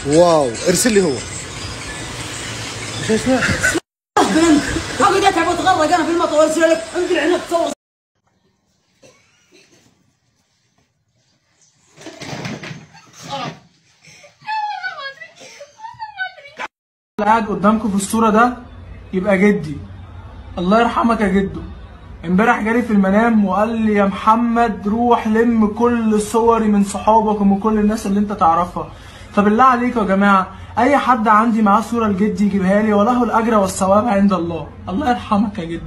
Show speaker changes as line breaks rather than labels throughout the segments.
واو ارسل لي هو. مش اسمع
بنت اقعد اتعب واتغرق انا في المطر وارسل لك انت العنب تصور.
اللي قاعد قدامكم في الصورة ده يبقى جدي، الله يرحمك يا جدو. امبارح جالي في المنام وقال لي يا محمد روح لم كل صوري من صحابك ومن كل الناس اللي انت تعرفها. فبالله عليكم يا جماعة اي حد عندي معاه صورة لجدي يجيبها لي وله الاجر والثواب عند الله. الله يرحمك يا جدو.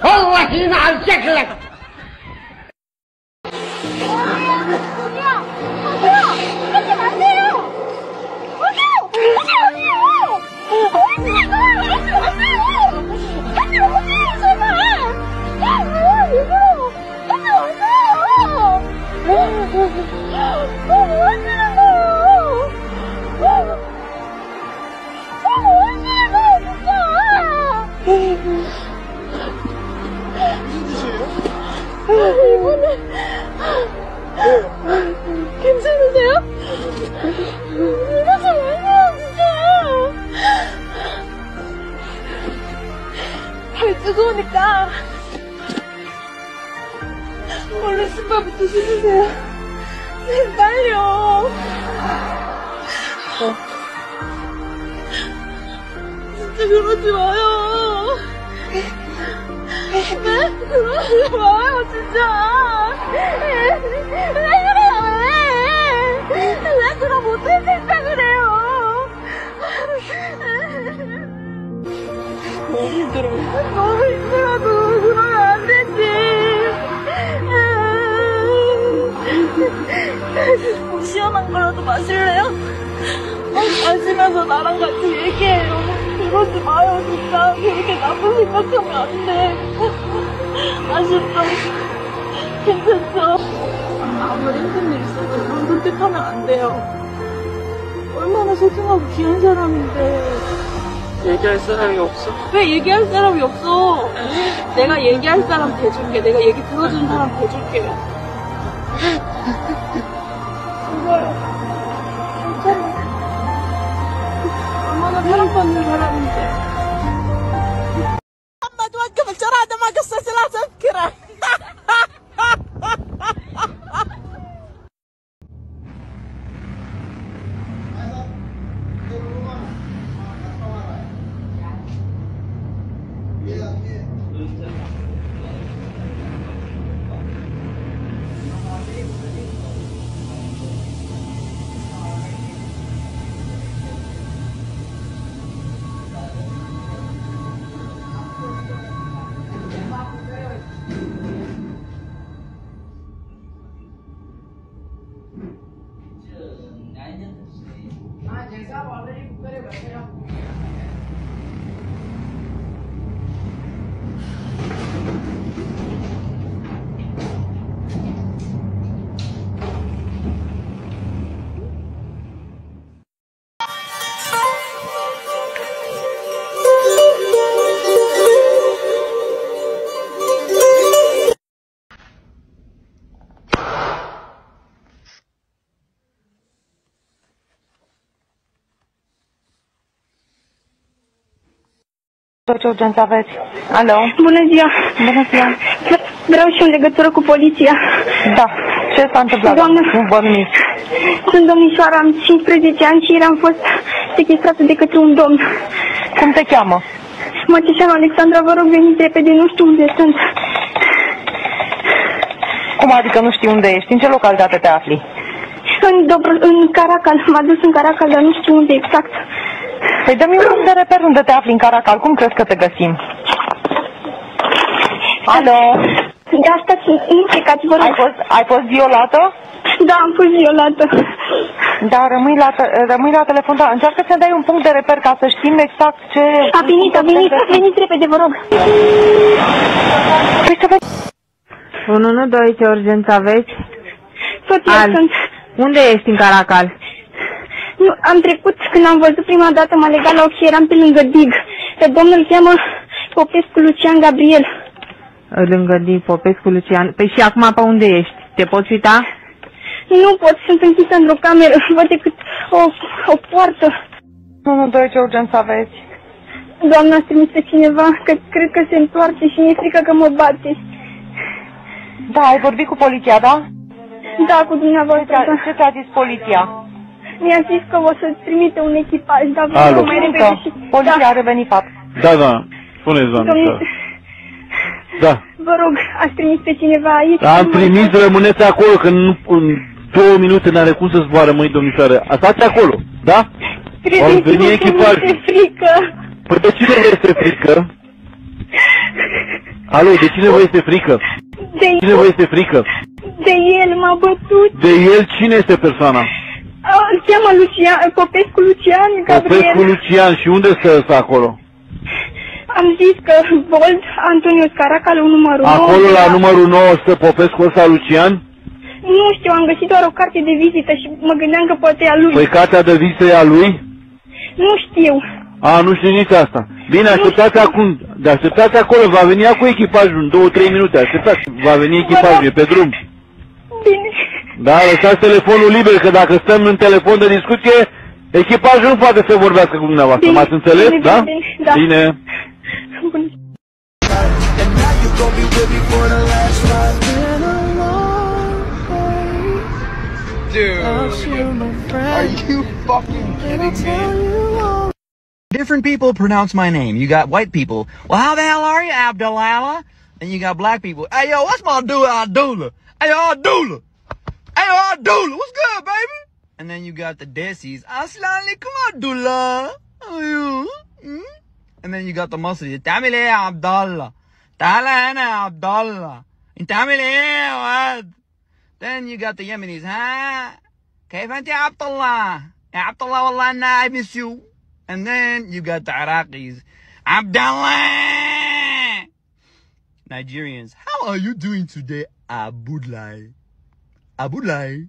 الله ينعم شكلك.
괜찮으세요? 이러지 마세요 진짜. 발 뜨거우니까 얼른 신발부터 신으세요. 빨리요. 진짜 그러지 마요. 네? 그러지 마요 진짜. 왜 그래요 왜 그럼 못할 생각을 해요. 너무 힘들어요. 너무 힘들어도 그러면 안 되지. 뭐 시원한 거라도 마실래요? 마시면서 나랑 같이 얘기해요. 그러지 마요 진짜. 그렇게 나쁜 생각하면 안 돼. 아쉽죠? 괜찮죠? 아무리 힘든 일 있어도 그런 뜻하면 안 돼요. 얼마나 소중하고 귀한 사람인데.
얘기할 사람이 없어?
왜 얘기할 사람이 없어? 내가 얘기할 사람 대줄게. 내가 얘기 들어준 사람 대줄게. 그거요. 얼마나 사랑받는 사람인데. محمد وقف الجرادة ما قصيت لا تذكره.
Ce urgență aveți? Alo?
Bună ziua!
Bună ziua!
Vreau și în legătură cu poliția.
Da. Ce s-a întâmplat?
Doamnă,
nu văd nimic.
Sunt domnișoara, am 15 ani și ieri am fost sechestrată de către un domn.
Cum te cheamă?
Măcișanu Alexandra, vă rog veniți repede, nu știu unde sunt.
Cum adică nu știi unde ești? În ce localitate te afli?
În Caracal, m-a dus în Caracal, dar nu știu unde exact.
Păi dă-mi un punct de reper unde te afli în Caracal, cum crezi că te găsim? Alo?
Da, stați, nu plecați, vă rog.
Ai fost violată?
Da, am fost violată.
Da, rămâi la telefon, dar încearcă să dai un punct de reper ca să știm exact ce...
Veniți repede, vă rog.
Păi să vezi...
112, ce urgență aveți?
Tot eu sunt.
Unde ești în Caracal?
Nu, am trecut, când am văzut prima dată, m-a legat la ochi și eram pe lângă dig. Pe domnul îl cheamă Popescu Lucian Gabriel.
Lângă dig, Popescu Lucian. Păi și acum pe unde ești? Te poți uita?
Nu pot, sunt închisă într-o cameră, văd decât o poartă.
112, ce urgență aveți?
Doamna a trimis pe cineva, că cred că se întoarce și mi-e frică că mă bate.
Da, ai vorbit cu poliția, da?
Da, cu dumneavoastră.
Ce ți-a zis poliția?
Mi-a zis că o să trimite un echipaj, dar
Alo.
vreau mai repede și...
Poliția a revenit fapt.
Da, da. Spuneți, doamne. Da.
Vă rog, ați trimis pe cineva aici?
Am trimis, rămâneți acolo, că în 2 minute n-are cum să zboară, măi, domnișoare. Stați acolo, da? Ori veni echipajul.
Mi-e frică.
Păi de cine vă este frică? Alo, de cine vă este frică? Cine vă este frică?
De el m-a bătut.
De el, cine este persoana?
Îl cheamă Lucian, Popescu Lucian Gabriel.
Popescu Lucian. Și unde stă acolo?
Am zis că Bold, Antonius Caracal, numărul 9.
Acolo la numărul 9 stă Popescu ăsta Lucian?
Nu știu, am găsit doar o carte de vizită și mă gândeam că poate e a lui.
Păi cartea de vizită e a lui?
Nu știu.
A, nu știu nici asta. Bine, așteptați acum. Așteptați acolo, va veni cu echipajul în 2-3 minute. Așteptați, va veni echipajul, e pe drum.
Bine.
Da, lăsați telefonul liber, că dacă stăm în telefon de discuție, echipajul nu poate să vorbească cu dumneavoastră.
Bine,
M-ați înțeles,
bine,
da?
bine, da.
Bine.
Bun.
Different people pronounce my name. You got white people. Well, how the hell are you, Abdullah? And you got black people. Hey, yo, what's my Abdullah? Hey, yo, Abdullah. Hey, yo, Abdullah. What's good, baby? And then you got the Desis. Assalamu alaikum, Abdullah. How are you? And then you got the Muslims. تعمل ايه يا عبد الله? تعال هنا يا عبد الله. انت عامل ايه يا واد? Then you got the Yemenis. ها؟ كيف انت يا عبد الله؟ يا عبد الله والله انا I miss you. And then you got the Iraqis. Abdullah! Nigerians. How are you doing today, Abudlai? Abudlai.